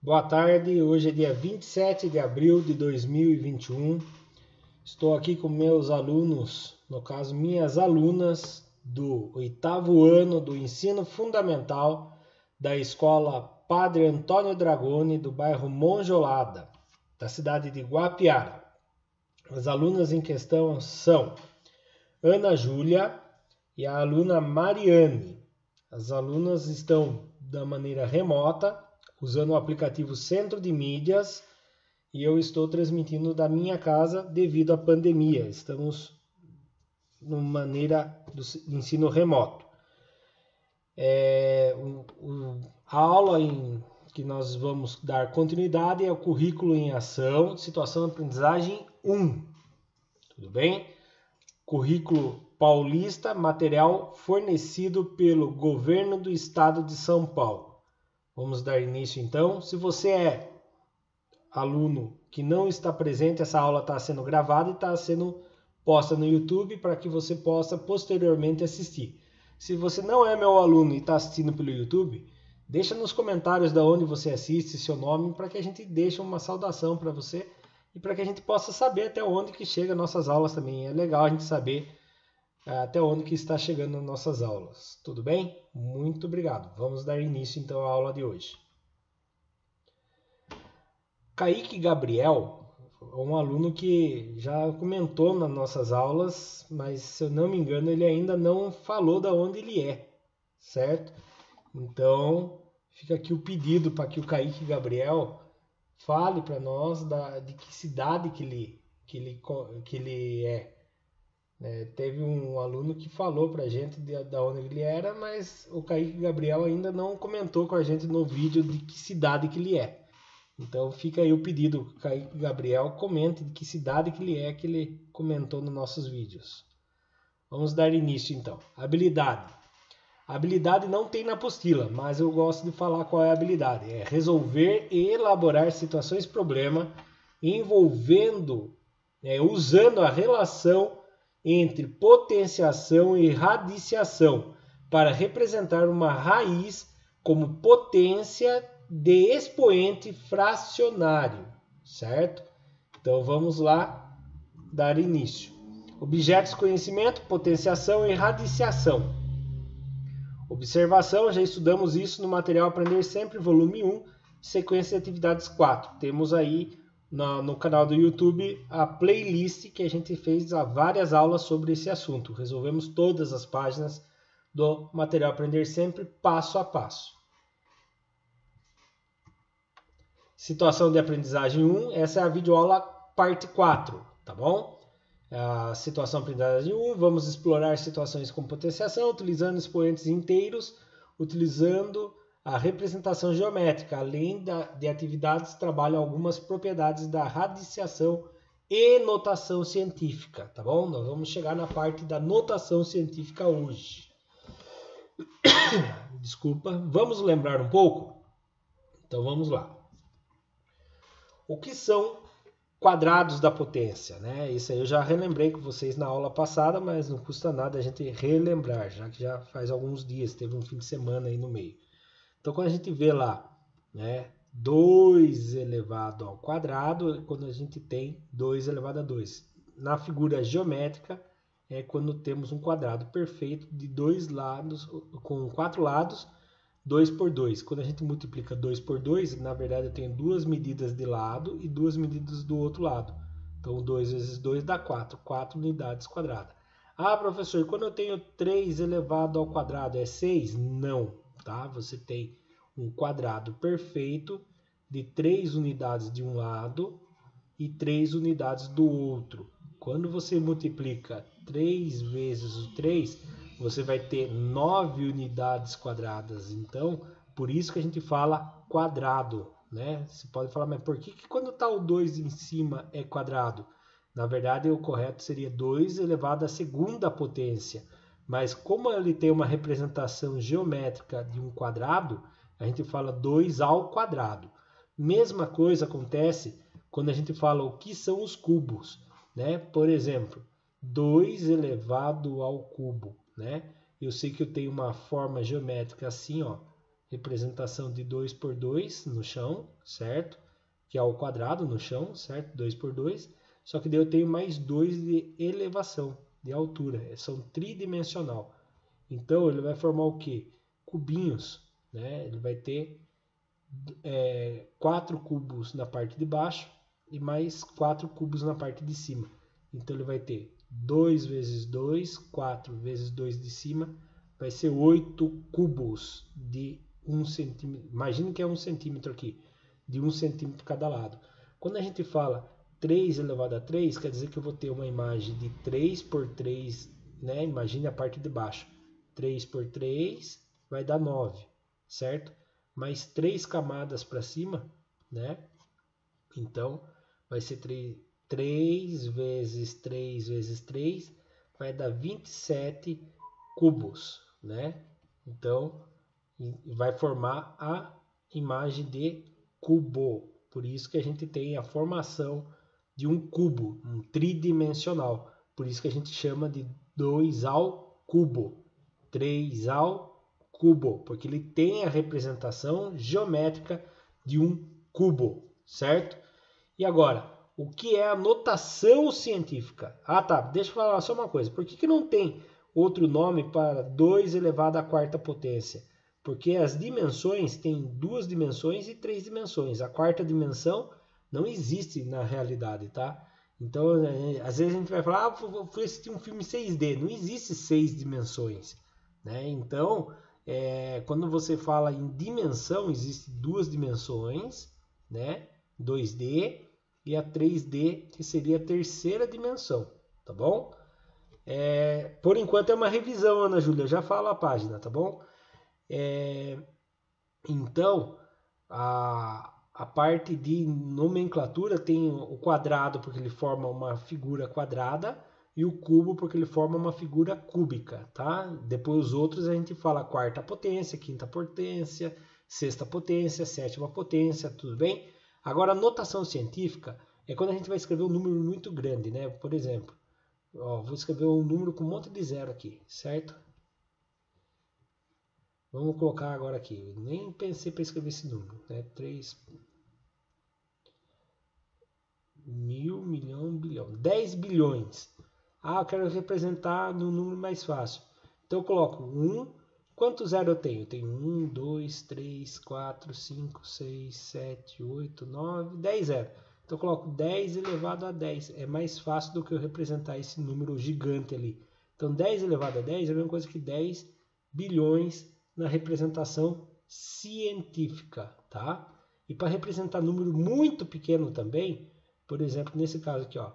Boa tarde, hoje é dia 27 de abril de 2021. Estou aqui com meus alunos, no caso minhas alunas do 8º ano do ensino fundamental da escola Padre Antônio Dragoni, do bairro Monjolada, da cidade de Guapiara. As alunas em questão são Ana Júlia e a aluna Mariane. As alunas estão da maneira remota, usando o aplicativo Centro de Mídias, e eu estou transmitindo da minha casa devido à pandemia. Estamos numa maneira do ensino remoto. A aula que nós vamos dar continuidade é o currículo em ação, situação de aprendizagem 1. Tudo bem? Currículo paulista, material fornecido pelo governo do estado de São Paulo. Vamos dar início então. Se você é aluno que não está presente, essa aula está sendo gravada e está sendo posta no YouTube para que você possa posteriormente assistir. Se você não é meu aluno e está assistindo pelo YouTube, deixa nos comentários de onde você assiste, seu nome, para que a gente deixe uma saudação para você e para que a gente possa saber até onde que chega nossas aulas também. É legal a gente saber até onde que está chegando nossas aulas. Tudo bem? Muito obrigado. Vamos dar início então à aula de hoje. Kaique Gabriel é um aluno que já comentou nas nossas aulas, mas se eu não me engano ele ainda não falou de onde ele é, certo? Então fica aqui o pedido para que o Kaique Gabriel fale para nós de que cidade que ele é. Teve um aluno que falou para a gente de onde ele era, mas o Kaique Gabriel ainda não comentou com a gente no vídeo de que cidade que ele é. Então fica aí o pedido, Kaique Gabriel comente de que cidade que ele comentou nos nossos vídeos. Vamos dar início então. Habilidade. Habilidade não tem na apostila, mas eu gosto de falar qual é a habilidade. É resolver e elaborar situações problema envolvendo, usando a relação entre potenciação e radiciação para representar uma raiz como potência de expoente fracionário, certo? Então vamos lá dar início. Objetos, conhecimento, potenciação e radiciação. Observação, já estudamos isso no material Aprender Sempre, volume 1, sequência de atividades 4. Temos aí no canal do YouTube a playlist que a gente fez várias aulas sobre esse assunto. Resolvemos todas as páginas do material Aprender Sempre, passo a passo. Situação de aprendizagem 1, essa é a videoaula parte 4, tá bom? A situação de aprendizagem 1, vamos explorar situações com potenciação, utilizando expoentes inteiros, utilizando a representação geométrica, além de atividades, trabalham algumas propriedades da radiciação e notação científica, tá bom? Nós vamos chegar na parte da notação científica hoje. Desculpa, vamos lembrar um pouco? Então vamos lá. O que são quadrados da potência, né? Isso aí eu já relembrei com vocês na aula passada, mas não custa nada a gente relembrar, já que já faz alguns dias, teve um fim de semana aí no meio. Então quando a gente vê lá, 2 elevado ao quadrado, é quando a gente tem 2 elevado a 2. Na figura geométrica, é quando temos um quadrado perfeito de 2 lados, com 4 lados, 2 por 2. Quando a gente multiplica 2 por 2, na verdade eu tenho 2 medidas de lado e 2 medidas do outro lado. Então 2 vezes 2 dá 4, 4 unidades quadradas. Ah, professor, quando eu tenho 3 elevado ao quadrado é 6? Não, tá? Você tem um quadrado perfeito de 3 unidades de um lado e 3 unidades do outro. Quando você multiplica 3 vezes o 3, você vai ter 9 unidades quadradas. Então, por isso que a gente fala quadrado, né? Você pode falar, mas por que quando está o 2 em cima é quadrado? Na verdade, o correto seria 2 elevado à segunda potência. Mas como ele tem uma representação geométrica de um quadrado, a gente fala 2 ao quadrado. Mesma coisa acontece quando a gente fala o que são os cubos, né? Por exemplo, 2 elevado ao cubo, né? Eu sei que eu tenho uma forma geométrica assim, ó. representação de 2 por 2 no chão, certo? Que é o quadrado no chão, certo? 2 por 2. Só que daí eu tenho mais 2 de elevação, de altura. São tridimensional. Então ele vai formar o quê? Cubinhos, né? Ele vai ter 4 cubos na parte de baixo e mais 4 cubos na parte de cima. Então ele vai ter 2 vezes 2, 4 vezes 2 de cima, vai ser 8 cubos de 1 centímetro. Imagine que é 1 centímetro aqui, de 1 centímetro cada lado. Quando a gente fala 3 elevado a 3, quer dizer que eu vou ter uma imagem de 3 por 3, né? Imagine a parte de baixo. 3 por 3 vai dar 9, certo? Mais 3 camadas para cima, né? Então, vai ser 3 vezes 3 vezes 3, vai dar 27 cubos, né? Então, vai formar a imagem de cubo. Por isso que a gente tem a formação de um cubo, um tridimensional. Por isso que a gente chama de 2 ao cubo, 3 ao cubo, porque ele tem a representação geométrica de um cubo, certo? E agora, o que é a notação científica? Ah, tá, deixa eu falar só uma coisa. Por que não tem outro nome para 2 elevado à quarta potência? Porque as dimensões têm 2 dimensões e 3 dimensões. A quarta dimensão não existe na realidade, tá? Então, às vezes a gente vai falar, fui assistir um filme 6D. Não existe 6 dimensões, né? Então, quando você fala em dimensão, existem 2 dimensões, né? 2D e a 3D, que seria a terceira dimensão, tá bom? Por enquanto é uma revisão, Ana Júlia, já fala a página, tá bom? Então, a parte de nomenclatura tem o quadrado porque ele forma uma figura quadrada e o cubo porque ele forma uma figura cúbica, tá? Depois os outros a gente fala quarta potência, quinta potência, sexta potência, sétima potência, tudo bem? Agora, a notação científica é quando a gente vai escrever um número muito grande, né? Por exemplo, vou escrever um número com um monte de zero aqui, certo? Vamos colocar agora aqui. Nem pensei para escrever esse número, né? 3 mil, milhão, bilhão. 10 bilhões. Ah, eu quero representar no número mais fácil. Então eu coloco 1. Quantos zero eu tenho? Eu tenho 1, 2, 3, 4, 5, 6, 7, 8, 9, 10 zero. Então eu coloco 10 elevado a 10. É mais fácil do que eu representar esse número gigante ali. Então 10 elevado a 10 é a mesma coisa que 10 bilhões na representação científica, tá? E para representar número muito pequeno também, por exemplo, nesse caso aqui, ó,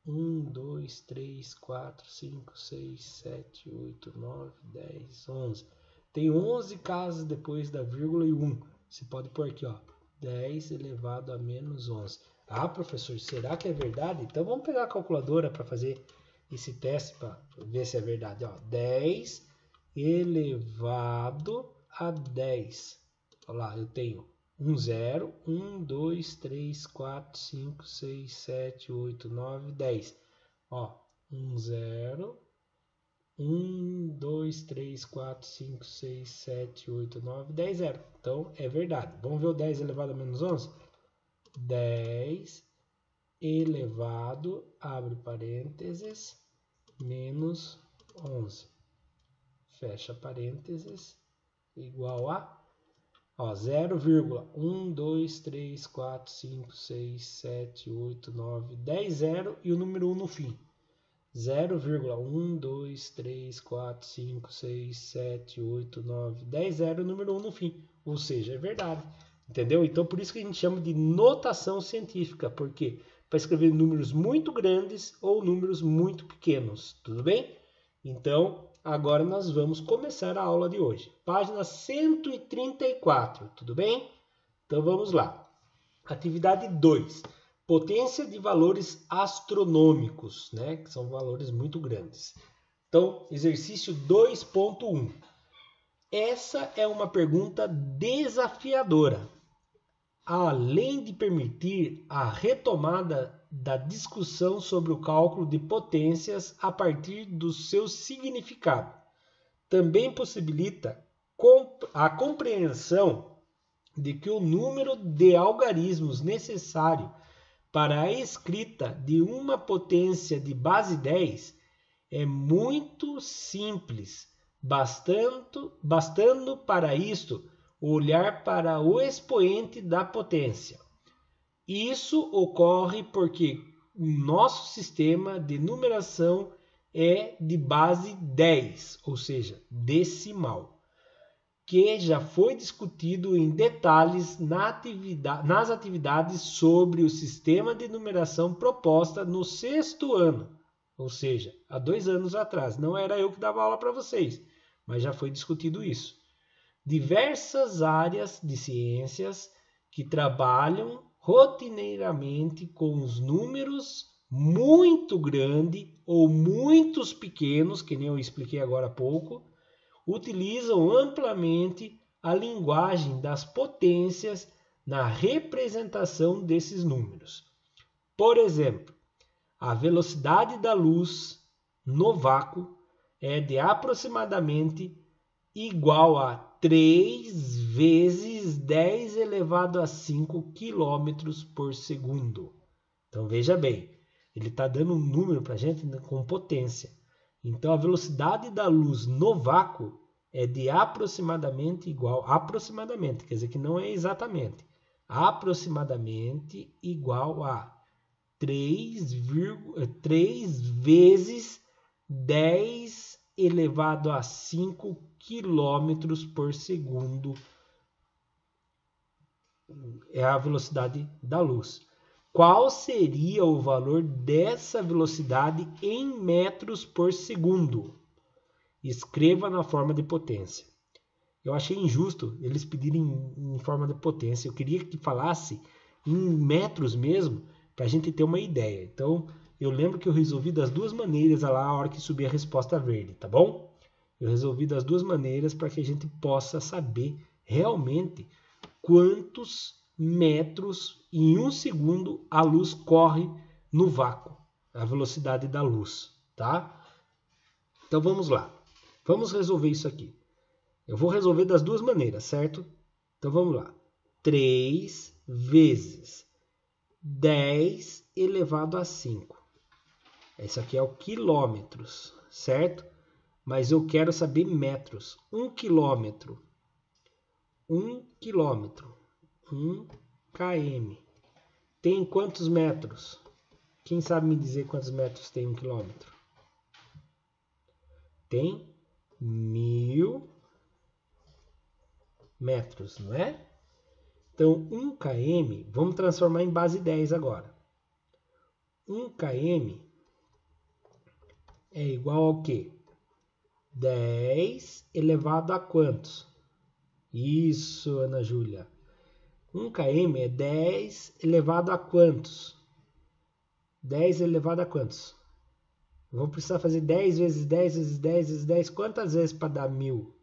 1, 2, 3, 4, 5, 6, 7, 8, 9, 10, 11. Tem 11 casas depois da vírgula e 1. Você pode pôr aqui, ó, 10 elevado a menos 11. Ah, professor, será que é verdade? Então vamos pegar a calculadora para fazer esse teste para ver se é verdade. Ó, 10 elevado a 10. Olha lá, eu tenho 1 zero, 1, 2, 3, 4, 5, 6, 7, 8, 9, 10. Ó, 1 zero, 1, 2, 3, 4, 5, 6, 7, 8, 9, 10 zero. Então é verdade. Vamos ver o 10 elevado a menos 11? 10 elevado, abre parênteses, menos 11. Fecha parênteses, igual a 0,1, 2, 3, 4, 5, 6, 7, 8, 9, 10, 0 e o número 1 no fim. 0,1, 2, 3, 4, 5, 6, 7, 8, 9, 10, 0 e o número 1 no fim. Ou seja, é verdade. Entendeu? Então por isso que a gente chama de notação científica. Por quê? Para escrever números muito grandes ou números muito pequenos. Tudo bem? Então, agora nós vamos começar a aula de hoje. Página 134, tudo bem? Então vamos lá. Atividade 2. Potência de valores astronômicos, né? Que são valores muito grandes. Então, exercício 2.1. Essa é uma pergunta desafiadora. Além de permitir a retomada da discussão sobre o cálculo de potências a partir do seu significado, também possibilita a compreensão de que o número de algarismos necessário para a escrita de uma potência de base 10 é muito simples, bastando para isto olhar para o expoente da potência. Isso ocorre porque o nosso sistema de numeração é de base 10, ou seja, decimal, que já foi discutido em detalhes nas atividades sobre o sistema de numeração proposta no 6º ano, ou seja, há 2 anos atrás. Não era eu que dava aula para vocês, mas já foi discutido isso. Diversas áreas de ciências que trabalham rotineiramente com os números muito grandes ou muitos pequenos, que nem eu expliquei agora há pouco, utilizam amplamente a linguagem das potências na representação desses números. Por exemplo, a velocidade da luz no vácuo é de aproximadamente igual a 3 vezes 10 elevado a 5 km por segundo. Então veja bem, ele está dando um número para a gente com potência. Então a velocidade da luz no vácuo é de aproximadamente igual, quer dizer que não é exatamente, aproximadamente igual a 3 vezes 10 elevado a 5 km por segundo. É a velocidade da luz. Qual seria o valor dessa velocidade em metros por segundo? Escreva na forma de potência. Eu achei injusto eles pedirem em forma de potência. Eu queria que falasse em metros mesmo, para a gente ter uma ideia. Então, eu lembro que eu resolvi das duas maneiras lá a hora que subir a resposta verde, tá bom? Eu resolvi das duas maneiras para que a gente possa saber realmente quantos metros em 1 segundo a luz corre no vácuo, a velocidade da luz, tá? Então vamos lá. Vamos resolver isso aqui. Eu vou resolver das duas maneiras, certo? Então vamos lá. 3 vezes 10 elevado a 5. Esse aqui é o quilômetros, certo? Mas eu quero saber metros. 1 quilômetro. 1 quilômetro. 1 km. Tem quantos metros? Quem sabe me dizer quantos metros tem 1 quilômetro? Tem 1000 metros, não é? Então, 1 km, vamos transformar em base 10 agora. 1 km é igual ao quê? 10 elevado a quantos? Isso, Ana Júlia. 1 km é 10 elevado a quantos? 10 elevado a quantos? Vou precisar fazer 10 vezes 10 vezes 10 vezes 10. Quantas vezes para dar 1000?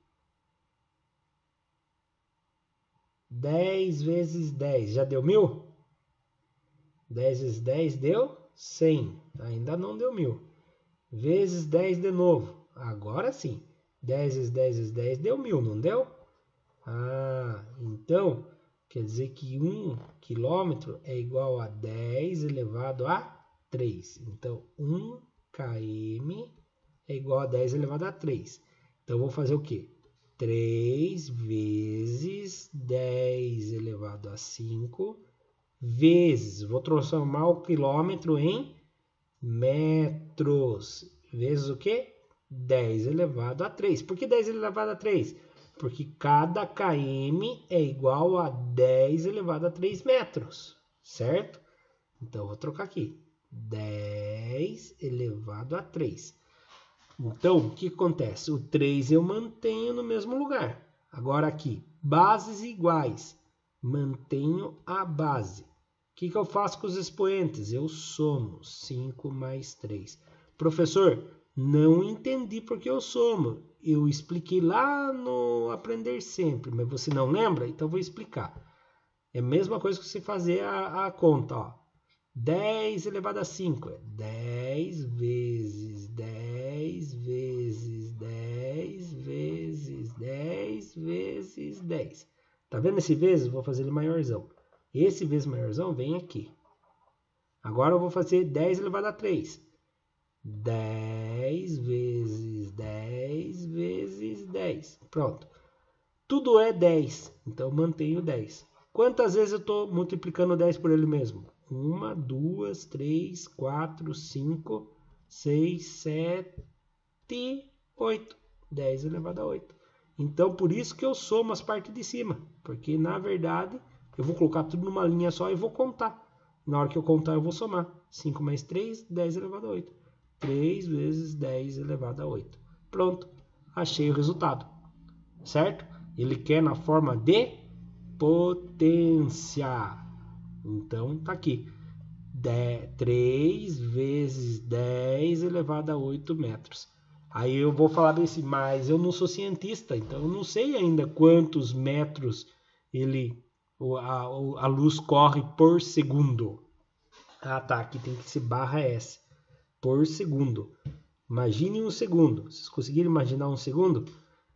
10 vezes 10. Já deu 1000? 10 vezes 10 deu 100. Ainda não deu 1000. Vezes 10 de novo. Agora sim. 10 vezes 10 vezes 10 deu 1000, não deu? Ah, então quer dizer que 1 quilômetro é igual a 10 elevado a 3. Então 1 km é igual a 10 elevado a 3. Então eu vou fazer o quê? 3 vezes 10 elevado a 5 vezes, vou transformar o quilômetro em metros, vezes o quê? 10 elevado a 3. Por que 10 elevado a 3? Porque cada km é igual a 10 elevado a 3 metros, certo? Então, eu vou trocar aqui. 10 elevado a 3. Então, o que acontece? O 3 eu mantenho no mesmo lugar. Agora aqui, bases iguais. Mantenho a base. O que eu faço com os expoentes? Eu somo 5 mais 3. Professor, não entendi porque eu somo. Eu expliquei lá no Aprender Sempre, mas você não lembra? Então, vou explicar. É a mesma coisa que você fazer a conta, ó. 10 elevado a 5 é 10 vezes 10 vezes 10 vezes 10 vezes 10. Tá vendo esse vezes? Vou fazer ele maiorzão. Esse vezes maiorzão vem aqui. Agora eu vou fazer 10 elevado a 3. 10 vezes 10 vezes 10. Pronto. Tudo é 10, então eu mantenho 10. Quantas vezes eu estou multiplicando 10 por ele mesmo? 1, 2, 3, 4, 5, 6, 7, 8. 10 elevado a 8. Então, por isso que eu somo as partes de cima. Porque, na verdade, eu vou colocar tudo numa linha só e vou contar. Na hora que eu contar, eu vou somar. 5 mais 3, 10 elevado a 8. 3 vezes 10 elevado a 8. Pronto, achei o resultado. Certo? Ele quer na forma de potência. Então, tá aqui. 3 vezes 10 elevado a 8 metros. Aí eu vou falar bem assim, mas eu não sou cientista, então eu não sei ainda quantos metros a luz corre por segundo. Ah, tá, aqui tem que ser barra S. Por segundo. Imagine um segundo. Vocês conseguiram imaginar um segundo?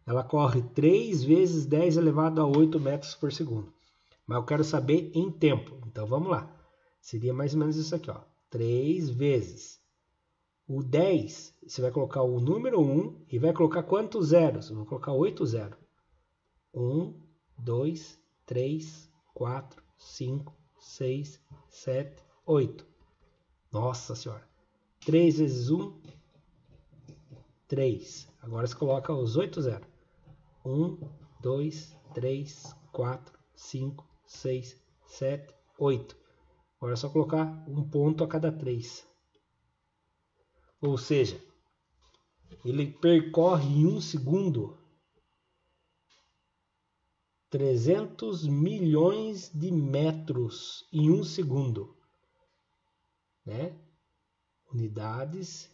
Ela corre 3 vezes 10 elevado a 8 metros por segundo. Mas eu quero saber em tempo. Então vamos lá. Seria mais ou menos isso aqui, ó. 3 vezes o 10, você vai colocar o número 1 e vai colocar quantos zeros? Eu vou colocar 8 zeros. 1, 2, 3, 4, 5, 6, 7, 8. Nossa senhora. 3 vezes 1, 3. Agora você coloca os 8 zeros. 1, 2, 3, 4, 5, 6, 7, 8. Agora é só colocar um ponto a cada 3. Ou seja, ele percorre em um segundo 300 milhões de metros em um segundo. Né? Unidades,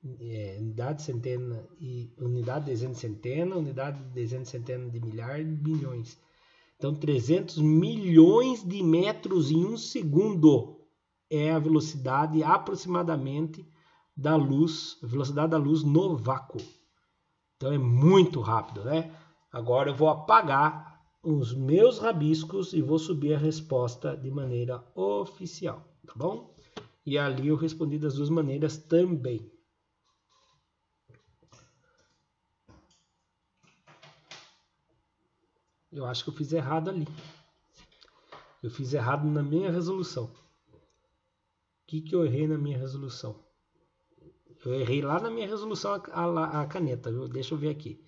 unidade, centena, e unidade, dezena, centena, unidade, dezena, centena de milhar, bilhões. Então, 300 milhões de metros em um segundo é a velocidade aproximadamente da luz, a velocidade da luz no vácuo. Então, é muito rápido, né? Agora eu vou apagar os meus rabiscos e vou subir a resposta de maneira oficial, tá bom? E ali eu respondi das duas maneiras também. Eu acho que eu fiz errado ali. Eu fiz errado na minha resolução. O que eu errei na minha resolução? Eu errei lá na minha resolução a caneta, viu? Deixa eu ver aqui.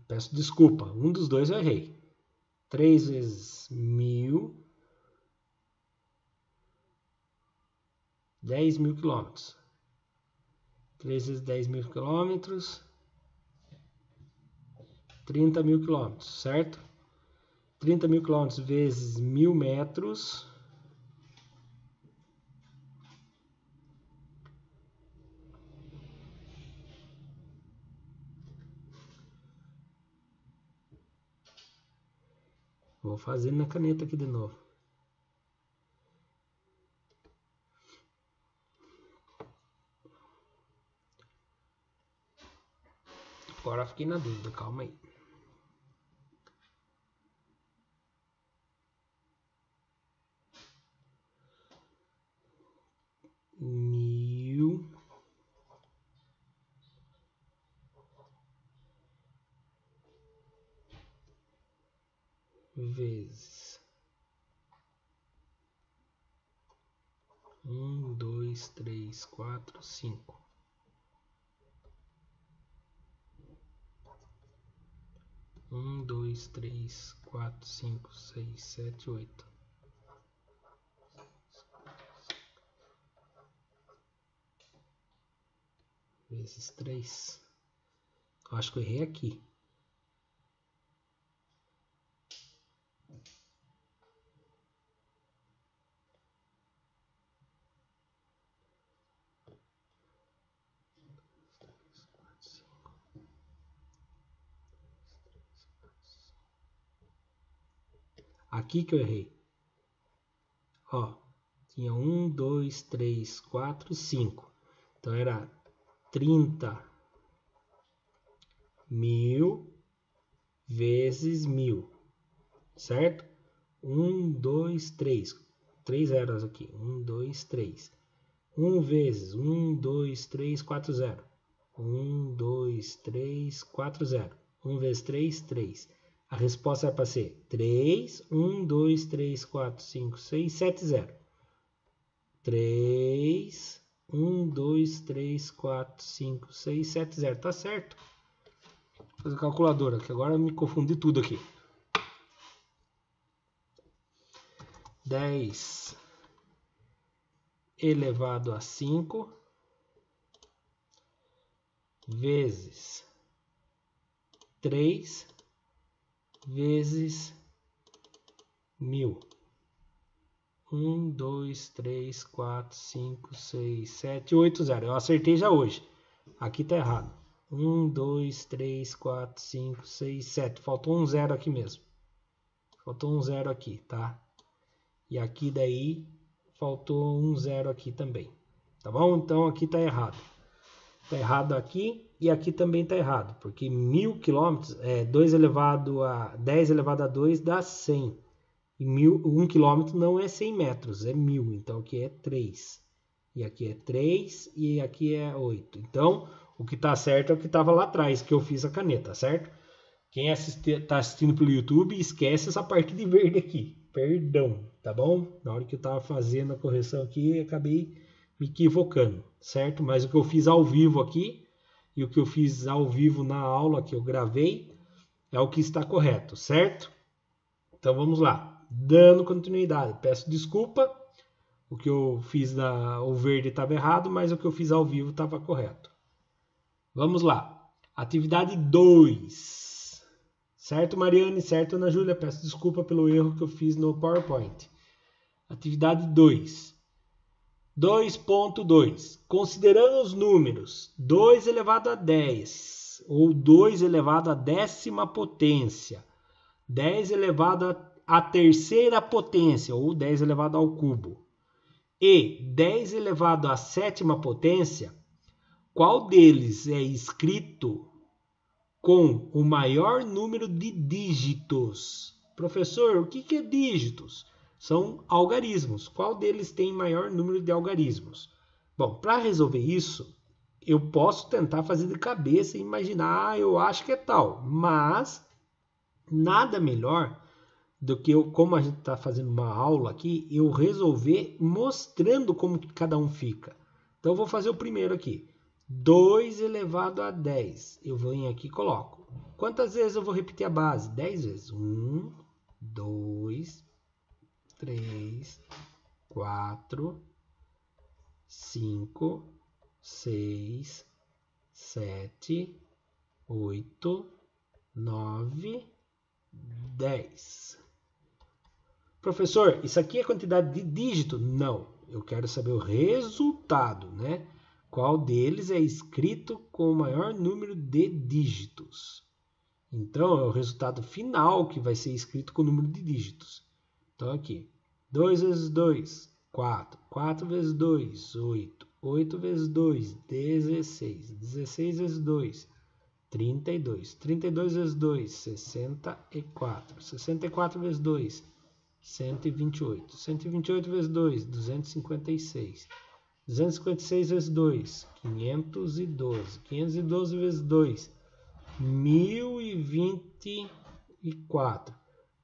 Peço desculpa. Um dos dois eu errei. 3 vezes 1000. 10.000 quilômetros. 3 vezes 10.000 quilômetros. 30.000 quilômetros, certo? 30.000 quilômetros vezes 1.000 metros. Vou fazer na caneta aqui de novo. Agora fiquei na dúvida, calma aí. Mil vezes 1, 2, 3, 4, 5. 1, 2, 3, 4, 5, 6, 7, 8. Vezes 3. Eu acho que eu errei aqui. Aqui que eu errei. Ó, tinha 1, 2, 3, 4, 5. Então era 30.000 vezes 1.000, certo? 1, 2, 3. 3 zeros aqui. 1, 2, 3. 1 vezes 1, 2, 3, 4, 0. 1, 2, 3, 4, 0. 1 vezes 3, 3. A resposta é para ser 3, 1, 2, 3, 4, 5, 6, 7, 0. 3, 1, 2, 3, 4, 5, 6, 7, 0. Tá certo. Vou fazer a calculadora, que agora eu me confundi tudo aqui. 10 elevado a 5 vezes 3 vezes 1.000. 1, 2, 3, 4, 5, 6, 7, 8, 0. Eu acertei já hoje. Aqui tá errado. 1, 2, 3, 4, 5, 6, 7. Faltou um 0 aqui mesmo. Faltou um 0 aqui, tá? E aqui daí faltou um 0 aqui também. Tá bom? Então aqui tá errado. Tá errado aqui e aqui também tá errado. Porque 1.000 quilômetros é 10 elevado a 2 dá 100. E 1 quilômetro não é 100 metros, é 1.000. Então aqui é 3. E aqui é 3 e aqui é 8. Então o que tá certo é o que estava lá atrás, que eu fiz a caneta, certo? Quem tá assistindo pelo YouTube, esquece essa parte de verde aqui. Perdão, tá bom? Na hora que eu estava fazendo a correção aqui, acabei me equivocando, certo? Mas o que eu fiz ao vivo aqui e o que eu fiz ao vivo na aula que eu gravei é o que está correto, certo? Então vamos lá. Dando continuidade. Peço desculpa. O que eu fiz o verde estava errado, mas o que eu fiz ao vivo estava correto. Vamos lá. Atividade 2. Certo, Mariane? Certo, Ana Júlia? Peço desculpa pelo erro que eu fiz no PowerPoint. Atividade 2. 2.2. Considerando os números 2 elevado a 10 ou 2 elevado à 10ª potência, 10 elevado à terceira potência ou 10 elevado ao cubo e 10 elevado à 7ª potência, qual deles é escrito com o maior número de dígitos? Professor, o que é dígitos? São algarismos. Qual deles tem maior número de algarismos? Bom, para resolver isso, eu posso tentar fazer de cabeça e imaginar, eu acho que é tal. Mas nada melhor do que como a gente está fazendo uma aula aqui, eu resolver mostrando como cada um fica. Então eu vou fazer o primeiro aqui. 2 elevado a 10. Eu venho aqui e coloco. Quantas vezes eu vou repetir a base? 10 vezes. 1, 2, 3, 4, 5, 6, 7, 8, 9, 10. Professor, isso aqui é quantidade de dígito? Não, eu quero saber o resultado, né? Qual deles é escrito com o maior número de dígitos? Então, é o resultado final que vai ser escrito com o número de dígitos. Então, aqui, 2 vezes 2, 4. 4 vezes 2, 8. 8 vezes 2, 16. 16 vezes 2, 32. 32 vezes 2, 64. 64 vezes 2, 128. 128 vezes 2, 256. 256 vezes 2, 512. 512 vezes 2, 1024.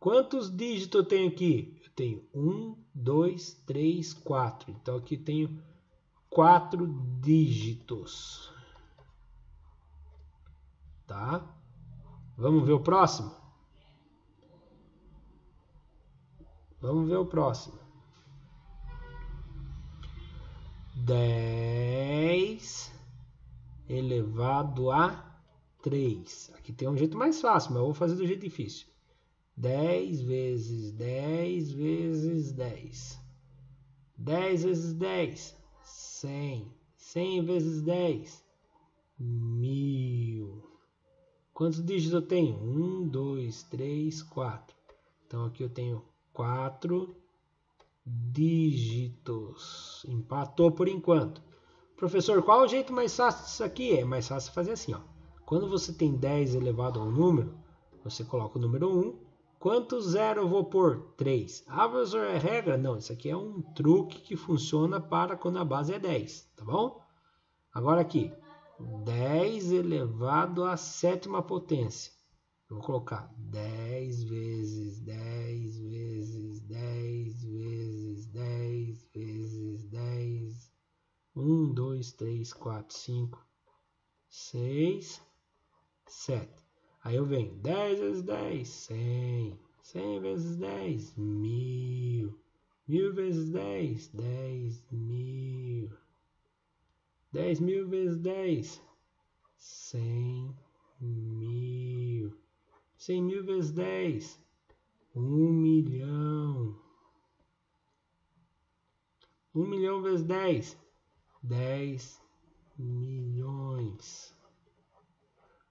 Quantos dígitos eu tenho aqui? Eu tenho 1, 2, 3, 4. Então aqui tenho 4 dígitos. Tá? Vamos ver o próximo? Vamos ver o próximo. 10 elevado a 3. Aqui tem um jeito mais fácil, mas eu vou fazer do jeito difícil. 10 vezes 10 vezes 10. 10 vezes 10, 100. 100 vezes 10, 1000. Quantos dígitos eu tenho? 1, 2, 3, 4. Então aqui eu tenho 4 dígitos. Empatou por enquanto. Professor, qual é o jeito mais fácil disso aqui? É mais fácil fazer assim, ó. Quando você tem 10 elevado a um número, você coloca o número 1. Quanto zero eu vou pôr? 3. Ah, professor, é regra? Não, isso aqui é um truque que funciona para quando a base é 10, tá bom? Agora aqui, 10 elevado à sétima potência. Eu vou colocar 10 vezes 10 vezes 10 vezes 10 vezes 10. 1, 2, 3, 4, 5, 6, 7. Aí eu venho 10 vezes 10, 100. 100 vezes 10, 1000. 1000 vezes 10, 10.000. 10.000 vezes 10, 100.000. 100.000 vezes 10, 1 milhão. 1 milhão vezes 10, 10 milhões.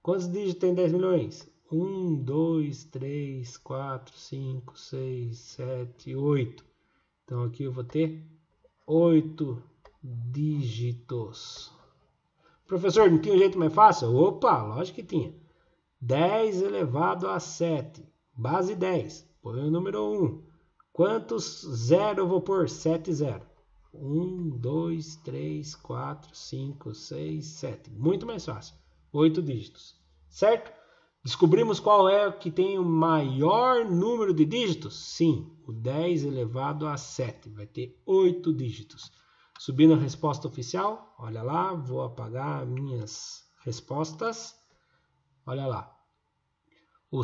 Quantos dígitos tem 10 milhões? 1, 2, 3, 4, 5, 6, 7, 8. Então aqui eu vou ter 8 dígitos. Professor, não tinha um jeito mais fácil? Opa, lógico que tinha. 10 elevado a 7. Base 10. Põe o número 1. Quantos zero eu vou pôr? 7 zero. 1, 2, 3, 4, 5, 6, 7. Muito mais fácil. 8 dígitos. Certo? Descobrimos qual é o que tem o maior número de dígitos? Sim, o 10 elevado a 7. Vai ter 8 dígitos. Subindo a resposta oficial. Olha lá, vou apagar minhas respostas. Olha lá. O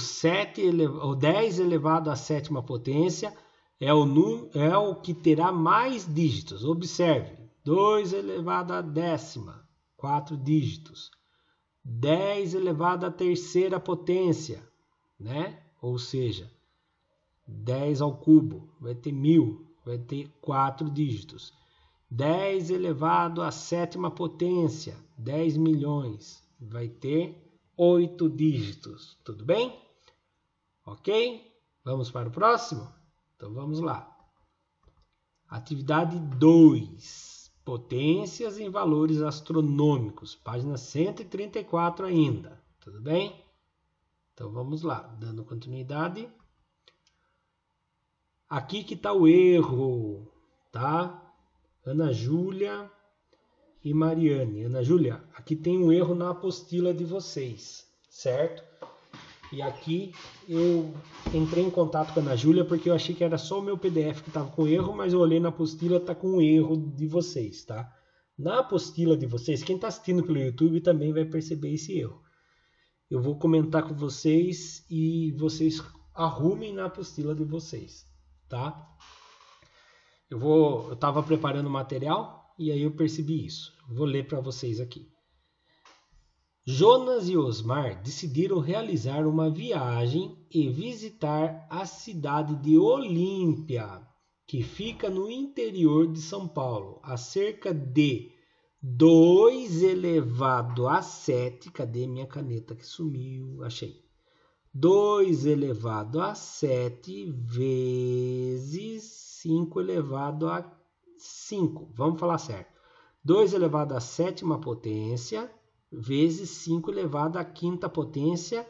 10 elevado à sétima potência é o que terá mais dígitos. Observe. 2 elevado à décima, 4 dígitos. 10 elevado à terceira potência, né? Ou seja, 10 ao cubo, vai ter 1000, vai ter 4 dígitos. 10 elevado à sétima potência, 10 milhões, vai ter 8 dígitos. Tudo bem? Ok? Vamos para o próximo? Então vamos lá. Atividade 2. Potências em valores astronômicos. Página 134 ainda. Tudo bem? Então vamos lá. Dando continuidade. Aqui que está o erro. Tá? Ana Júlia e Mariane. Ana Júlia, aqui tem um erro na apostila de vocês. Certo? E aqui eu entrei em contato com a Ana Júlia porque eu achei que era só o meu PDF que estava com erro, mas eu olhei na apostila, está com erro de vocês, tá? Na apostila de vocês, quem está assistindo pelo YouTube também vai perceber esse erro. Eu vou comentar com vocês e vocês arrumem na apostila de vocês, tá? Eu estava preparando o material e aí eu percebi isso. Vou ler para vocês aqui. Jonas e Osmar decidiram realizar uma viagem e visitar a cidade de Olímpia, que fica no interior de São Paulo, a cerca de 2 elevado a 7. Cadê minha caneta que sumiu? Achei. 2 elevado a 7 vezes 5 elevado a 5. Vamos falar certo. 2 elevado a sétima potência vezes 5 elevado à quinta potência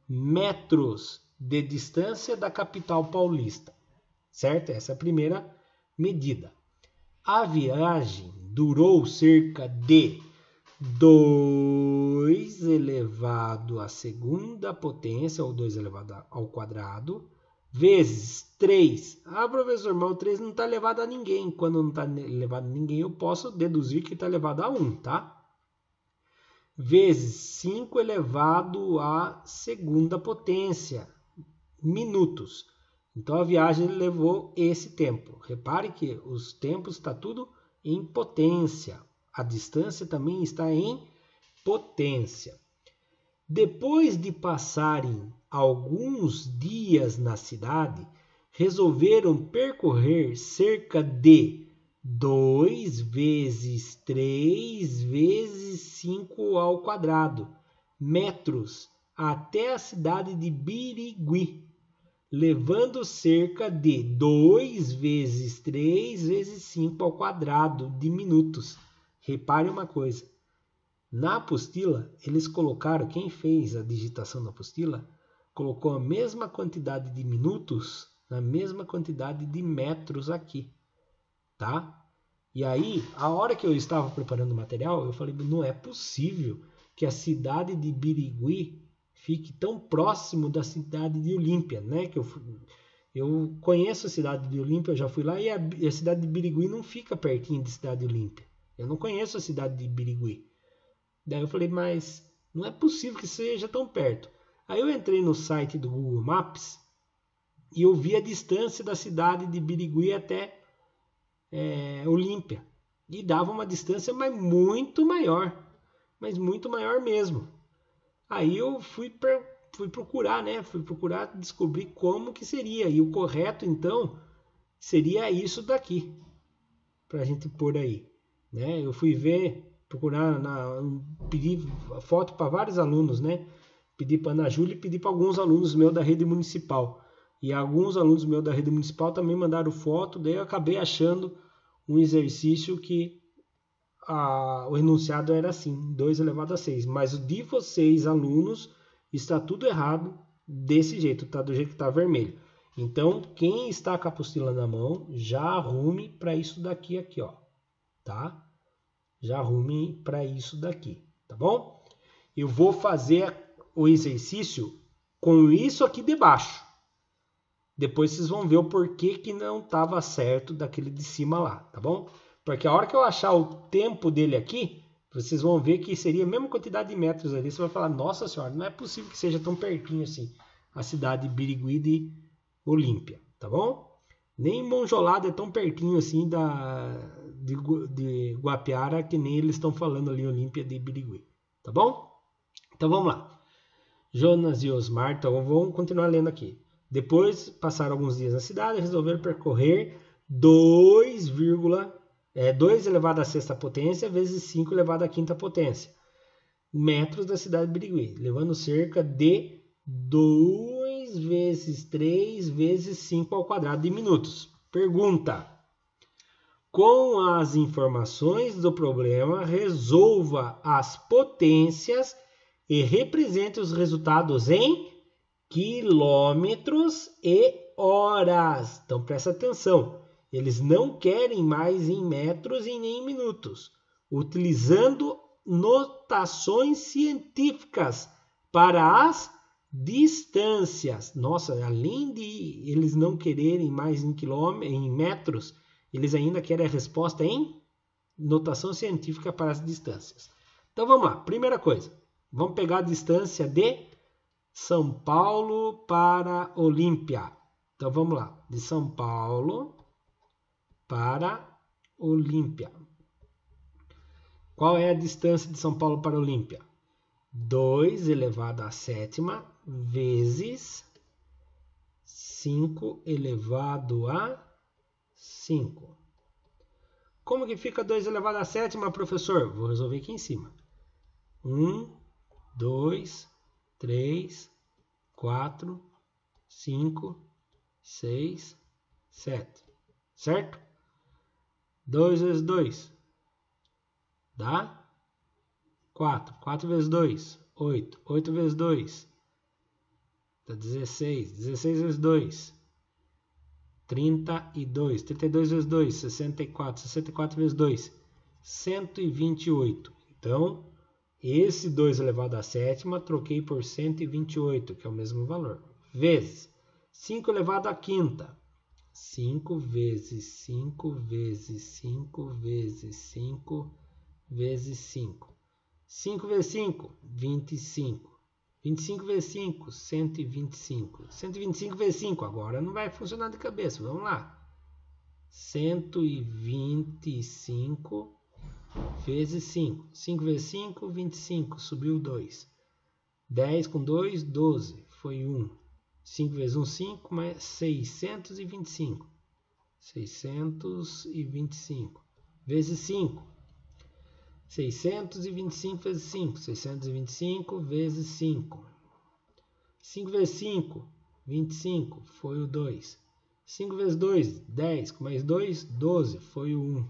metros de distância da capital paulista. Certo? Essa é a primeira medida. A viagem durou cerca de 2 elevado à segunda potência, ou 2 elevado ao quadrado, vezes 3. Ah, professor, mas o 3 não está elevado a ninguém. Quando não está elevado a ninguém, eu posso deduzir que está elevado a 1, tá? Vezes 5 elevado à segunda potência, minutos. Então a viagem levou esse tempo. Repare que os tempos está tudo em potência. A distância também está em potência. Depois de passarem alguns dias na cidade, resolveram percorrer cerca de 2 vezes 3 vezes 5 ao quadrado metros até a cidade de Birigui. levando cerca de 2 vezes 3 vezes 5 ao quadrado de minutos. Repare uma coisa. Na apostila, eles colocaram, quem fez a digitação da apostila, colocou a mesma quantidade de minutos na mesma quantidade de metros aqui, tá? E aí, a hora que eu estava preparando o material, eu falei, não é possível que a cidade de Birigui fique tão próximo da cidade de Olímpia, né? Que eu conheço a cidade de Olímpia, eu já fui lá, e a cidade de Birigui não fica pertinho de cidade de Olímpia. Eu não conheço a cidade de Birigui. Daí eu falei, mas não é possível que seja tão perto. Aí eu entrei no site do Google Maps e eu vi a distância da cidade de Birigui até Olímpia. E dava uma distância mas muito maior mesmo. Aí eu fui procurar, né? Fui procurar descobrir como que seria. E o correto, então, seria isso daqui. Para a gente pôr aí. Né? Eu fui procurar, pedir foto para vários alunos, né? Pedi para a Ana Júlia e pedi para alguns alunos meus da rede municipal. E alguns alunos meus da rede municipal também mandaram foto. Daí eu acabei achando um exercício que o enunciado era assim, 2 elevado a 6. Mas o de vocês, alunos, está tudo errado desse jeito, tá? Do jeito que está vermelho. Então, quem está com a apostila na mão, já arrume para isso daqui, aqui, ó. Tá? Já arrume para isso daqui, tá bom? Eu vou fazer o exercício com isso aqui debaixo. Depois vocês vão ver o porquê que não estava certo daquele de cima lá, tá bom? Porque a hora que eu achar o tempo dele aqui, vocês vão ver que seria a mesma quantidade de metros ali. Você vai falar, nossa senhora, não é possível que seja tão pertinho assim a cidade de Birigui de Olímpia, tá bom? Nem Monjolado é tão pertinho assim de Guapiara que nem eles estão falando ali Olímpia de Birigui, tá bom? Então vamos lá. Jonas e Osmar, então vamos continuar lendo aqui. Depois passaram alguns dias na cidade e resolveram percorrer 2 elevado à sexta potência vezes 5 elevado à quinta potência metros da cidade de Birigui, levando cerca de 2 vezes 3 vezes 5 ao quadrado de minutos. Pergunta: com as informações do problema, resolva as potências e represente os resultados em quilômetros e horas. Então presta atenção, eles não querem mais em metros e nem em minutos, utilizando notações científicas para as distâncias. Nossa, além de eles não quererem mais em metros, eles ainda querem a resposta em notação científica para as distâncias. Então vamos lá, primeira coisa, vamos pegar a distância de São Paulo para Olímpia. Então vamos lá, de São Paulo para Olímpia. Qual é a distância de São Paulo para Olímpia? 2 elevado à sétima vezes 5 elevado a 5. Como que fica 2 elevado à sétima, professor? Vou resolver aqui em cima. 1, 2, 3, 4, 5, 6, 7. Certo? 2 vezes 2 dá 4. 4 vezes 2, 8. 8 vezes 2 dá 16. 16 vezes 2, 32. 32 vezes 2, 64. 64 vezes 2, 128. Então, esse 2 elevado à sétima, troquei por 128, que é o mesmo valor. Vezes 5 elevado à quinta. 5 vezes 5 vezes 5 vezes 5 vezes 5. 5 vezes 5, 25. 25 vezes 5, 125. 125 vezes 5, agora não vai funcionar de cabeça, vamos lá. 125 vezes 5. 5 vezes 5, 25, subiu 2. 10 com 2, 12, foi 1. 5 vezes 1, 5, mais 625. 625 vezes 5. 625 vezes 5. 625 vezes 5. 5 vezes 5, 25, foi o 2. 5 vezes 2, 10, com mais 2, 12, foi o 1.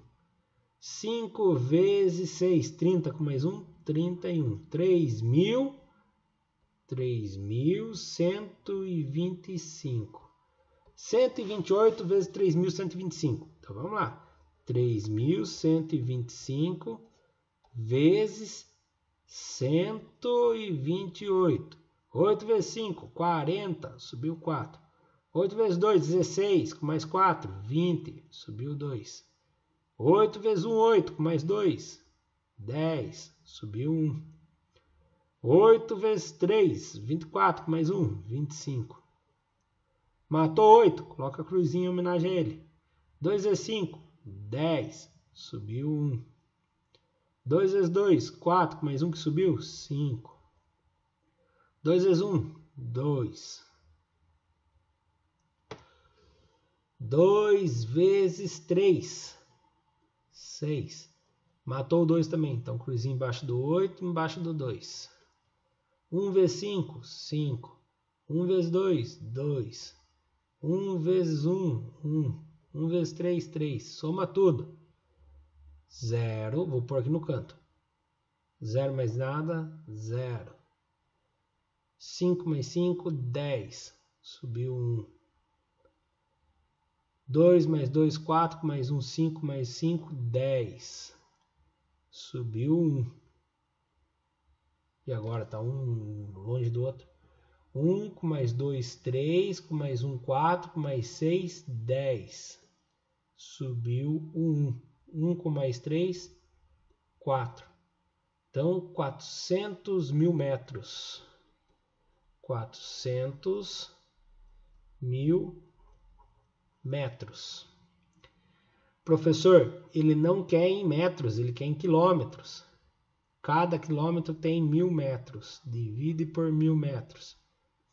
5 vezes 6, 30, com mais 1, 31. 3.125. 128 vezes 3.125. Então, vamos lá. 3.125 vezes 128. 8 vezes 5, 40. Subiu 4. 8 vezes 2, 16. Com mais 4, 20. Subiu 2. 8 vezes 1, 8. Com mais 2, 10. Subiu 1. 8 vezes 3, 24. Com mais 1, 25. Matou 8. Coloca a cruzinha em homenagem a ele. 2 vezes 5, 10. Subiu 1. 2 vezes 2, 4. Com mais 1 que subiu, 5. 2 vezes 1, 2. 2 vezes 3, 6. Matou o 2 também. Então, cruzinho embaixo do 8, embaixo do 2. 1 vezes 5, 5. 1 vezes 2, 2. 1 vezes 1, 1. 1 vezes 3, 3. Soma tudo. 0. Vou pôr aqui no canto. 0 mais nada, 0. 5 mais 5, 10. Subiu 1. 2 mais 2, 4. Mais 1, 5. Mais 5, 10. Subiu 1. E agora está um longe do outro. 1 com mais 2, 3. Com mais 1, 4. Com mais 6, 10. Subiu 1. 1 com mais 3, 4. Então, 400 mil metros. 400 mil metros. Professor, ele não quer em metros, ele quer em quilômetros. Cada quilômetro tem 1000 metros. Divide por 1000 metros.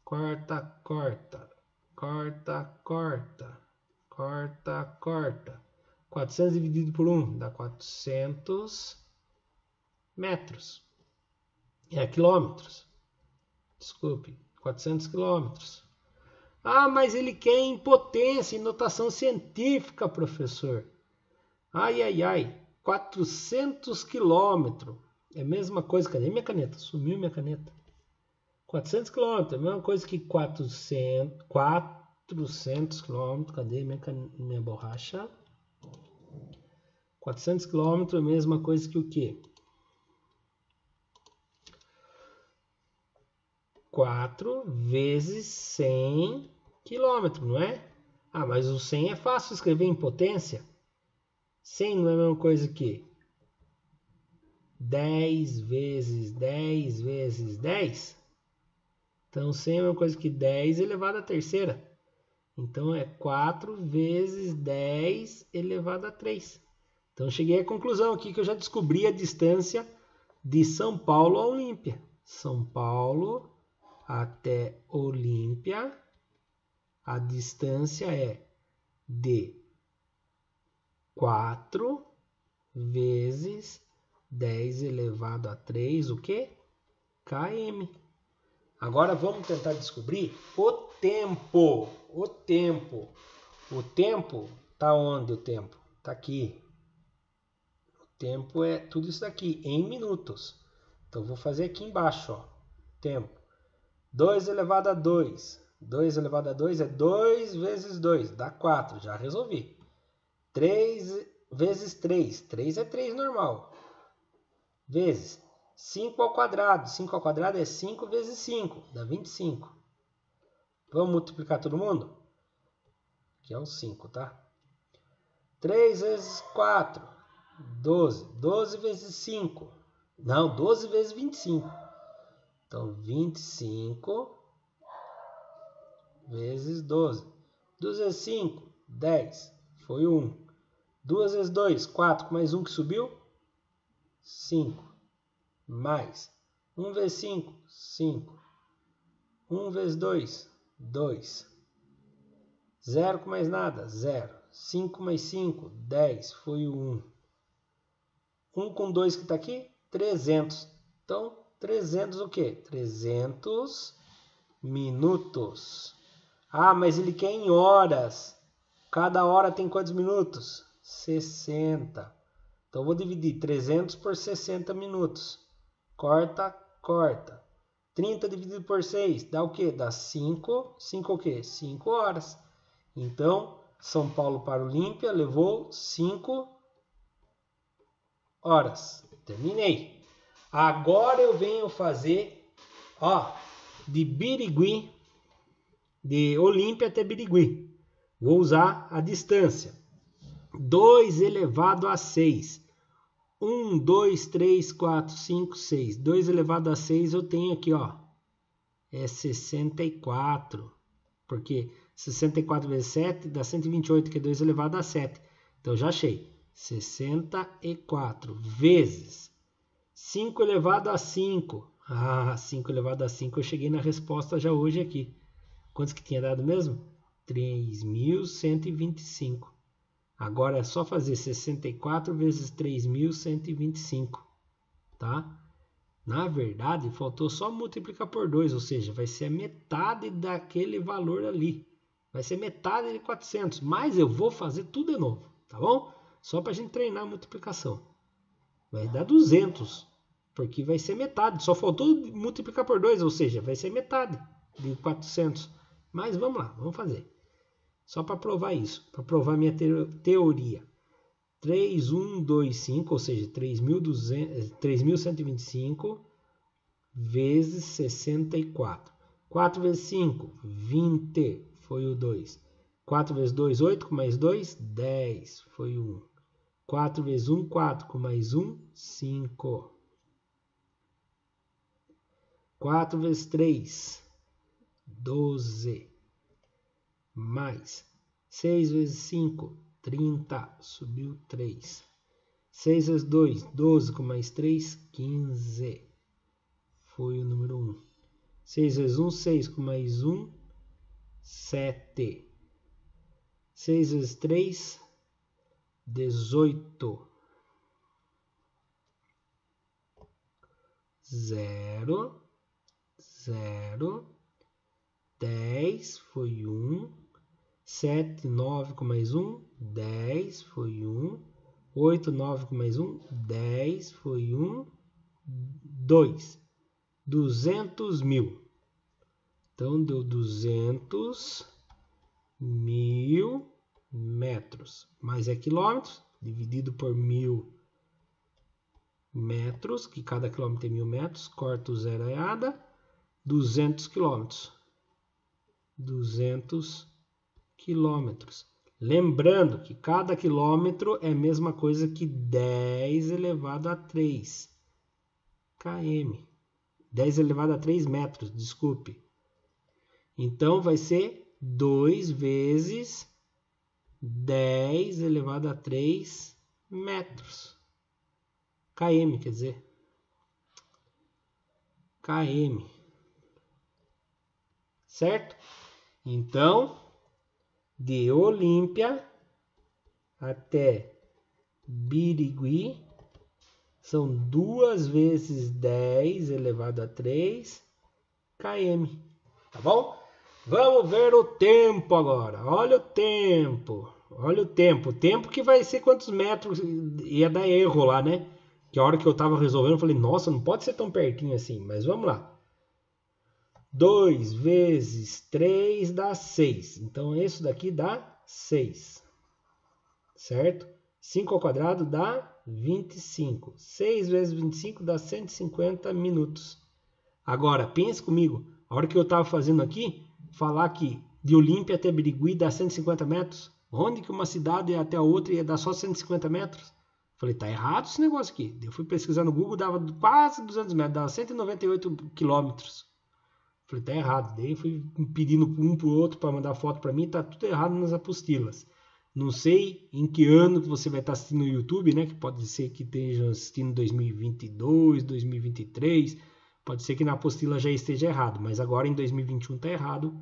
Corta, corta. Corta, corta. Corta, corta. 400 dividido por 1 dá 400 metros. É quilômetros. Desculpe, 400 quilômetros. Ah, mas ele quer em potência, em notação científica, professor. Ai, ai, ai. 400 quilômetros. É a mesma coisa. Cadê minha caneta? Sumiu minha caneta. 400 quilômetros. É a mesma coisa que 400 quilômetros. Cadê minha borracha? 400 quilômetros é a mesma coisa que o quê? 4 vezes 100 quilômetros, não é? Ah, mas o 100 é fácil escrever em potência. 100 não é a mesma coisa que 10 vezes 10 vezes 10? Então, 100 é a mesma coisa que 10 elevado à terceira. Então, é 4 vezes 10 elevado a 3. Então, cheguei à conclusão aqui que eu já descobri a distância de São Paulo a Olímpia. São Paulo até Olímpia, a distância é de 4 vezes 10 elevado a 3, o quê? km. Agora vamos tentar descobrir o tempo. O tempo. O tempo está onde o tempo? Está aqui. O tempo é tudo isso daqui, em minutos. Então, vou fazer aqui embaixo, ó. Tempo. 2 elevado a 2. 2 elevado a 2 é 2 vezes 2. Dá 4. Já resolvi. 3 vezes 3. 3 é 3 normal. Vezes 5 ao quadrado. 5 ao quadrado é 5 vezes 5. Dá 25. Vamos multiplicar todo mundo? Aqui é um 5, tá? 3 vezes 4. 12. 12 vezes 5. Não, 12 vezes 25. Então, 25 vezes 12. 2 vezes 5, 10. Foi 1. 2 vezes 2, 4. Com mais 1 que subiu? 5. Mais 1 vezes 5, 5. 1 vezes 2, 2. 0 com mais nada, 0. 5 mais 5, 10. Foi o 1. 1 com 2 que está aqui? 300. Então, 300 o quê? 300 minutos. Ah, mas ele quer em horas. Cada hora tem quantos minutos? 60. Então, eu vou dividir 300 por 60 minutos. Corta, corta. 30 dividido por 6 dá o quê? Dá 5. 5 o quê? 5 horas. Então, São Paulo para Olímpia levou 5 horas. Terminei. Agora eu venho fazer, ó, de Birigui, de Olímpia até Birigui. Vou usar a distância. 2 elevado a 6. 1, 2, 3, 4, 5, 6. 2 elevado a 6 eu tenho aqui, ó. É 64. Porque 64 vezes 7 dá 128, que é 2 elevado a 7. Então, já achei. 64 vezes 5 elevado a 5. Ah, 5 elevado a 5 eu cheguei na resposta já hoje aqui. Quantos que tinha dado mesmo? 3.125. Agora é só fazer 64 vezes 3.125, tá? Na verdade, faltou só multiplicar por 2, ou seja, vai ser a metade daquele valor ali. Vai ser metade de 400, mas eu vou fazer tudo de novo, tá bom? Só para a gente treinar a multiplicação. Vai dar 200, porque vai ser metade. Só faltou multiplicar por 2, ou seja, vai ser metade de 400. Mas vamos lá, vamos fazer. Só para provar isso, para provar minha teoria. 3.125, ou seja, 3.125 vezes 64. 4 vezes 5, 20, foi o 2. 4 vezes 2, 8, com mais 2, 10, foi o 1. 4 vezes 1, 4, com mais 1, 5. 4 vezes 3, 12. Mais 6 vezes 5, 30, subiu 3. 6 vezes 2, 12, com mais 3, 15. Foi o número 1. 6 vezes 1, 6, com mais 1, 7. 6 vezes 3, 18. 0, 0, 10, foi 1. 7, 9 com mais 1, 10, foi 1. 8, 9 com mais 1, 10, foi 1. 2. 200 mil. Então, deu 200 mil metros. Mais é quilômetros, dividido por 1000 metros, que cada quilômetro tem 1000 metros. Corta o zeroada. 200 quilômetros. 200 quilômetros. Lembrando que cada quilômetro é a mesma coisa que 10 elevado a 3 km. 10 elevado a 3 metros, desculpe. Então, vai ser 2 vezes 10 elevado a 3 metros. km, quer dizer. km. Certo? Então, de Olímpia até Birigui são 2 vezes 10 elevado a 3 km. Tá bom? Vamos ver o tempo agora. Olha o tempo. Olha o tempo. O tempo que vai ser quantos metros. Ia dar erro lá, né? Que a hora que eu tava resolvendo, eu falei, nossa, não pode ser tão pertinho assim. Mas vamos lá. 2 vezes 3 dá 6. Então, isso daqui dá 6. Certo? 5 ao quadrado dá 25. 6 vezes 25 dá 150 minutos. Agora, pense comigo. A hora que eu estava fazendo aqui, falar que de Olímpia até Birigui dá 150 metros. Onde que uma cidade até a outra ia dar só 150 metros? Falei, tá errado esse negócio aqui. Eu fui pesquisar no Google, dava quase 200 metros, dava 198 quilômetros. Falei, tá errado. Daí fui pedindo um pro outro para mandar foto para mim, tá tudo errado nas apostilas. Não sei em que ano que você vai estar assistindo no YouTube, né? Que pode ser que esteja assistindo 2022, 2023. Pode ser que na apostila já esteja errado, mas agora em 2021 tá errado.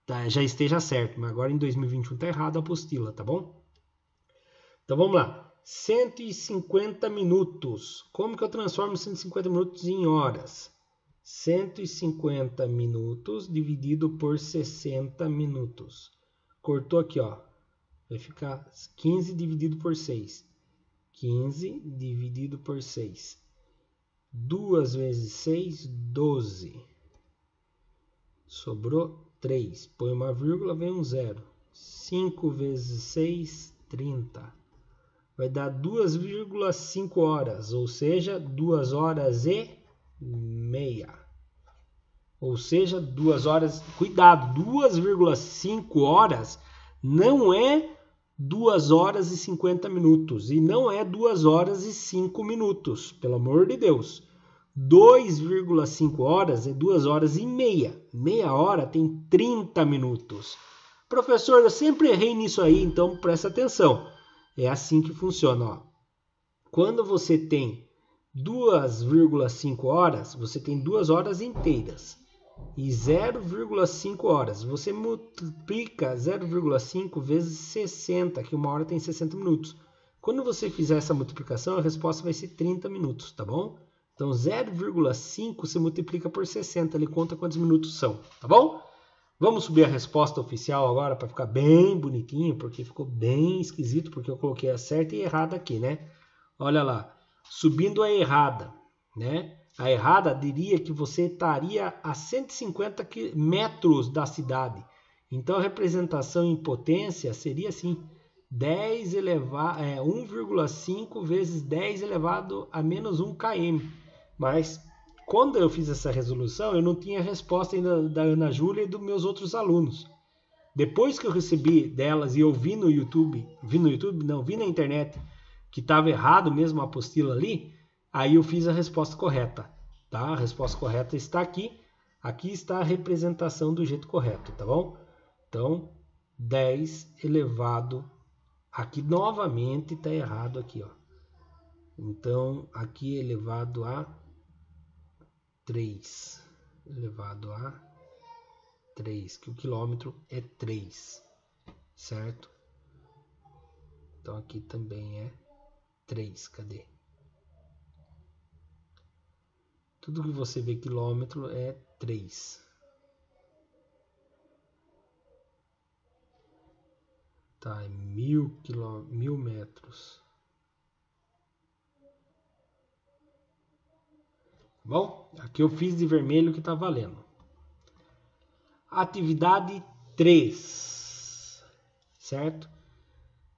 Tá, já esteja certo, mas agora em 2021 tá errado a apostila, tá bom? Então vamos lá. 150 minutos. Como que eu transformo 150 minutos em horas? 150 minutos dividido por 60 minutos. Cortou aqui, ó. Vai ficar 15 dividido por 6. 15 dividido por 6. 2 vezes 6, 12. Sobrou 3. Põe uma vírgula, vem um zero. 5 vezes 6, 30. Vai dar 2,5 horas, ou seja, 2 horas e meia. Ou seja, 2 horas... Cuidado, 2,5 horas não é 2 horas e 50 minutos. E não é 2 horas e 5 minutos, pelo amor de Deus. 2,5 horas é 2 horas e meia. Meia hora tem 30 minutos. Professor, eu sempre errei nisso aí, então presta atenção. É assim que funciona. Ó. Quando você tem 2,5 horas, você tem 2 horas inteiras. E 0,5 horas. Você multiplica 0,5 vezes 60, que uma hora tem 60 minutos. Quando você fizer essa multiplicação, a resposta vai ser 30 minutos, tá bom? Então 0,5 você multiplica por 60, ele conta quantos minutos são, tá bom? Vamos subir a resposta oficial agora para ficar bem bonitinho, porque ficou bem esquisito, porque eu coloquei a certa e a errada aqui, né? Olha lá, subindo a errada, né? A errada diria que você estaria a 150 metros da cidade. Então a representação em potência seria assim, 1,5 vezes 10 elevado a menos 1 km. Mas quando eu fiz essa resolução, eu não tinha resposta ainda da Ana Júlia e dos meus outros alunos. Depois que eu recebi delas e eu vi na internet, que estava errado mesmo a apostila ali, aí eu fiz a resposta correta. Tá? A resposta correta está aqui. Aqui está a representação do jeito correto, tá bom? Então, 10 elevado... Aqui novamente está errado aqui, ó. Então, aqui elevado a 3. Elevado a 3, que o quilômetro é 3, certo? Então, aqui também é 3, cadê? Tudo que você vê quilômetro é 3. Tá, é 1000 metros. Bom, aqui eu fiz de vermelho que tá valendo. Atividade 3, certo?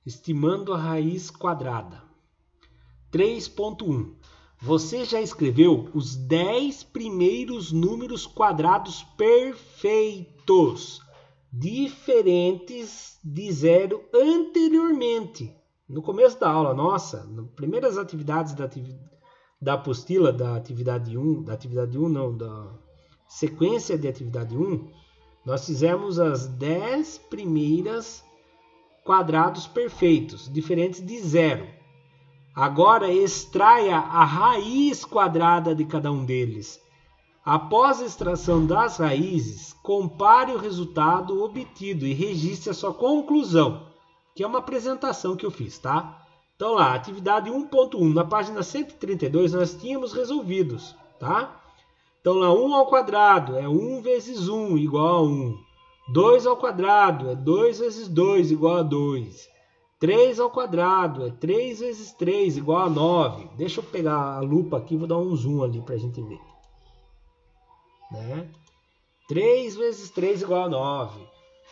Estimando a raiz quadrada. 3.1. Você já escreveu os 10 primeiros números quadrados perfeitos, diferentes de zero anteriormente. No começo da aula, nossa, nas primeiras atividades da apostila da atividade 1, da sequência de atividade 1, nós fizemos as 10 primeiras quadrados perfeitos, diferentes de zero. Agora extraia a raiz quadrada de cada um deles. Após a extração das raízes, compare o resultado obtido e registre a sua conclusão, que é uma apresentação que eu fiz, tá? Então lá, atividade 1.1, na página 132 nós tínhamos resolvidos, tá? Então lá, 1 ao quadrado é 1 vezes 1 igual a 1. 2 ao quadrado é 2 vezes 2 igual a 2. 3 ao quadrado é 3 vezes 3 igual a 9. Deixa eu pegar a lupa aqui e vou dar um zoom ali para a gente ver. Né? 3 vezes 3 igual a 9.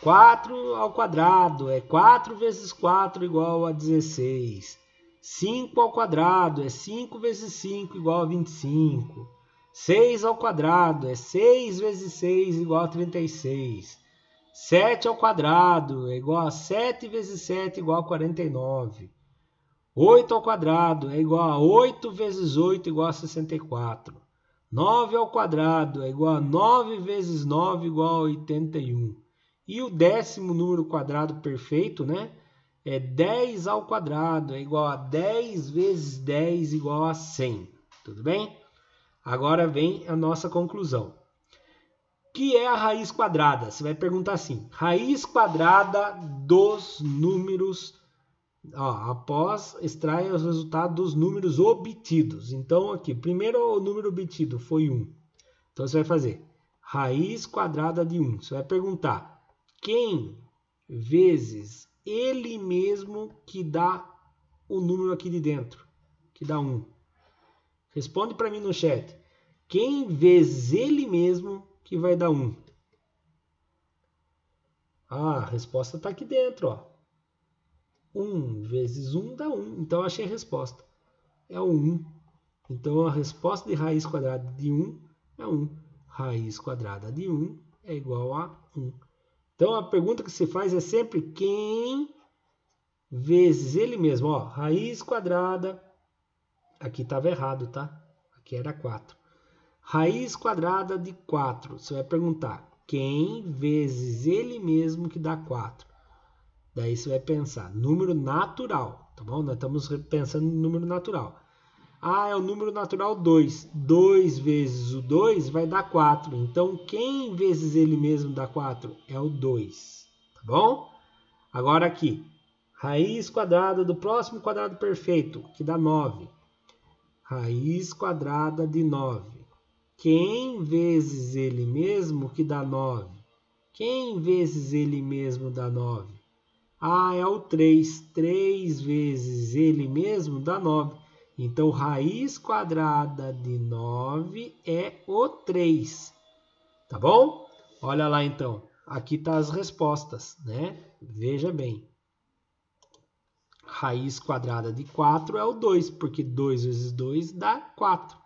4 ao quadrado é 4 vezes 4 igual a 16. 5 ao quadrado é 5 vezes 5 igual a 25. 6 ao quadrado é 6 vezes 6 igual a 36. 7 ao quadrado é igual a 7 vezes 7 igual a 49. 8 ao quadrado é igual a 8 vezes 8 igual a 64. 9 ao quadrado é igual a 9 vezes 9 igual a 81. E o 10º número quadrado perfeito, né? É 10 ao quadrado é igual a 10 vezes 10 igual a 100. Tudo bem? Agora vem a nossa conclusão. O que é a raiz quadrada? Você vai perguntar assim. Raiz quadrada dos números... após extrair os resultados dos números obtidos. Então, aqui, primeiro o número obtido foi 1. Então você vai fazer raiz quadrada de 1. Você vai perguntar quem vezes ele mesmo que dá o número aqui de dentro, que dá 1. Responde para mim no chat. Quem vezes ele mesmo que vai dar 1? Ah, a resposta está aqui dentro, ó. 1 vezes 1 dá 1. Então, eu achei a resposta. É o 1. Então, a resposta de raiz quadrada de 1 é 1. Raiz quadrada de 1 é igual a 1. Então, a pergunta que se faz é sempre quem vezes ele mesmo. Ó, raiz quadrada. Aqui estava errado, tá? Aqui era 4. Raiz quadrada de 4. Você vai perguntar quem vezes ele mesmo que dá 4. Daí você vai pensar número natural, tá bom? Nós estamos pensando no número natural. Ah, é o número natural 2. 2 vezes o 2 vai dar 4. Então, quem vezes ele mesmo dá 4? É o 2, tá bom? Agora aqui, raiz quadrada do próximo quadrado perfeito, que dá 9. Raiz quadrada de 9. Quem vezes ele mesmo que dá 9? Quem vezes ele mesmo dá 9? Ah, é o 3. 3 vezes ele mesmo dá 9. Então, raiz quadrada de 9 é o 3. Tá bom? Olha lá, então. Aqui tá as respostas, né? Veja bem. Raiz quadrada de 4 é o 2, porque 2 vezes 2 dá 4.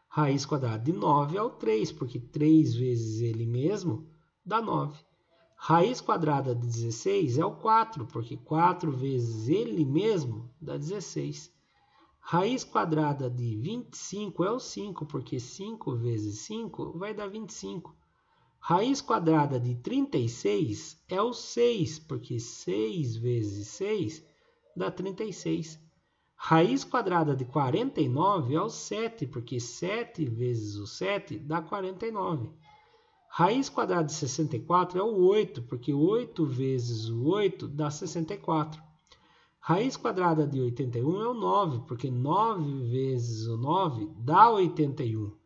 Raiz quadrada de 9 é o 3, porque 3 vezes ele mesmo dá 9. Raiz quadrada de 16 é o 4, porque 4 vezes ele mesmo dá 16. Raiz quadrada de 25 é o 5, porque 5 vezes 5 vai dar 25. Raiz quadrada de 36 é o 6, porque 6 vezes 6 dá 36. Raiz quadrada de 49 é o 7, porque 7 vezes o 7 dá 49. Raiz quadrada de 64 é o 8, porque 8 vezes o 8 dá 64. Raiz quadrada de 81 é o 9, porque 9 vezes o 9 dá 81.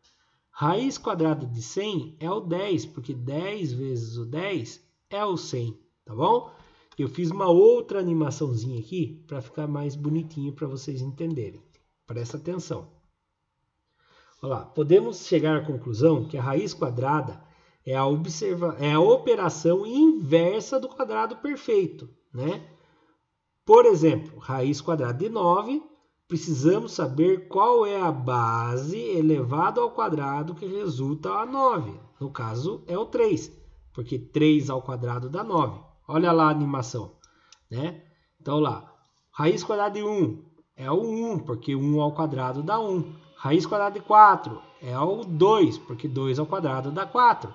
Raiz quadrada de 100 é o 10, porque 10 vezes o 10 é o 100, tá bom? Eu fiz uma outra animaçãozinha aqui para ficar mais bonitinho para vocês entenderem. Presta atenção. Olha lá, podemos chegar à conclusão que a raiz quadrada é a operação inversa do quadrado perfeito, né? Por exemplo, raiz quadrada de 9, precisamos saber qual é a base elevada ao quadrado que resulta a 9. No caso, é o 3, porque 3 ao quadrado dá 9. Olha lá a animação, né? Então, lá, raiz quadrada de 1 é o 1, porque 1 ao quadrado dá 1. Raiz quadrada de 4 é o 2, porque 2 ao quadrado dá 4.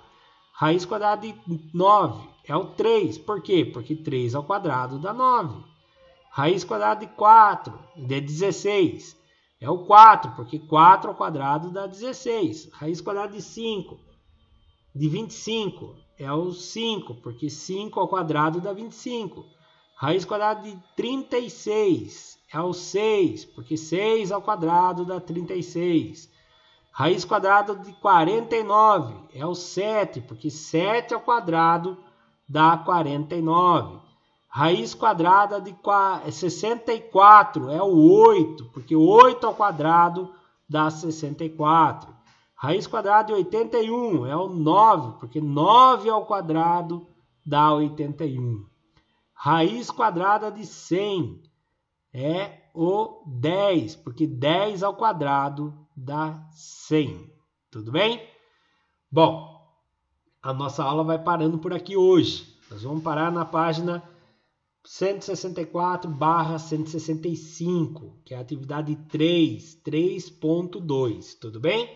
Raiz quadrada de 9 é o 3, por quê? Porque 3 ao quadrado dá 9. Raiz quadrada de 4 de 16 é o 4, porque 4 ao quadrado dá 16. Raiz quadrada de 5 de 25 é o 5, porque 5 ao quadrado dá 25. Raiz quadrada de 36 é o 6, porque 6 ao quadrado dá 36. Raiz quadrada de 49 é o 7, porque 7 ao quadrado dá 49. Raiz quadrada de 64 é o 8, porque 8 ao quadrado dá 64. Raiz quadrada de 81 é o 9, porque 9 ao quadrado dá 81. Raiz quadrada de 100 é o 10, porque 10 ao quadrado dá 100. Tudo bem? Bom, a nossa aula vai parando por aqui hoje. Nós vamos parar na página 164/165, que é a atividade 3.2, tudo bem?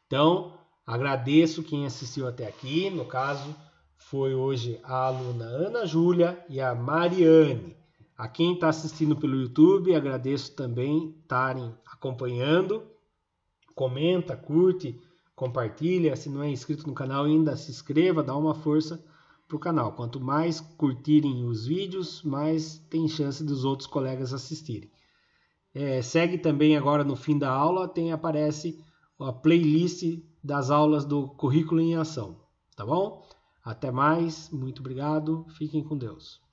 Então, agradeço quem assistiu até aqui, no caso, foi hoje a aluna Ana Júlia e a Mariane. A quem está assistindo pelo YouTube, agradeço também estarem acompanhando. Comenta, curte, compartilha. Se não é inscrito no canal ainda, se inscreva, dá uma força para o canal. Quanto mais curtirem os vídeos, mais tem chance dos outros colegas assistirem. Segue também agora no fim da aula, aparece a playlist das aulas do Currículo em Ação, tá bom? Até mais, muito obrigado, fiquem com Deus.